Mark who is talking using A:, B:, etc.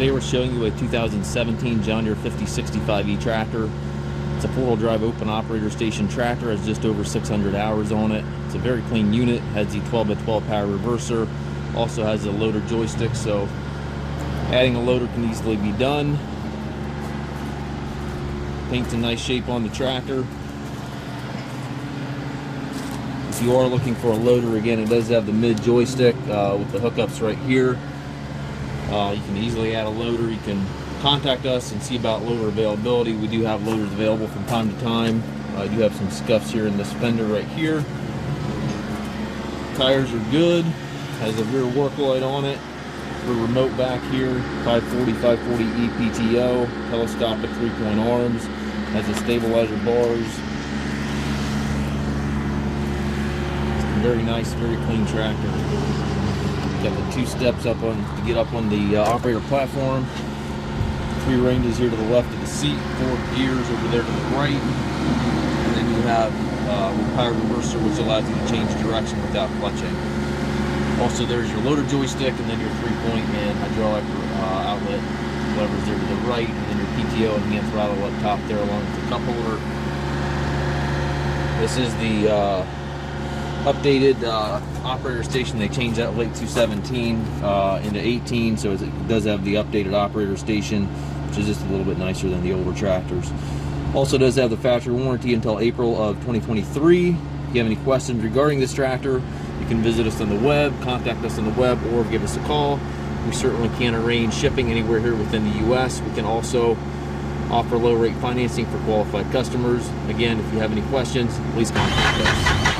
A: Today we're showing you a 2017 John Deere 5065E tractor. It's a 4-wheel drive open operator station tractor, has just over 600 hours on it. It's a very clean unit, has the 12x12 power reverser, also has a loader joystick, so adding a loader can easily be done. Paint's in nice shape on the tractor. If you are looking for a loader, again, it does have the mid joystick with the hookups right here. You can easily add a loader. You can contact us and see about loader availability. We do have loaders available from time to time. I do have some scuffs here in this fender right here. Tires are good. Has a rear work light on it. Rear remote back here. 540E PTO. Telescopic 3-point arms. Has the stabilizer bars. It's a very nice, very clean tractor. Got the 2 steps up on to get up on the operator platform. 3 ranges here to the left of the seat, 4 gears over there to the right, and then you have a power reverser, which allows you to change direction without clutching. Also, there's your loader joystick, and then your 3-point and hydraulic outlet levers there to the right, and then your PTO and hand throttle up top there, along with the cup holder. This is the updated operator station. They changed that late 2017 into 18, so it does have the updated operator station, which is just a little bit nicer than the older tractors. Also does have the factory warranty until April of 2023. If you have any questions regarding this tractor, you can visit us on the web, contact us on the web, or give us a call. We certainly can arrange shipping anywhere here within the US. We can also offer low rate financing for qualified customers. Again, if you have any questions, please contact us.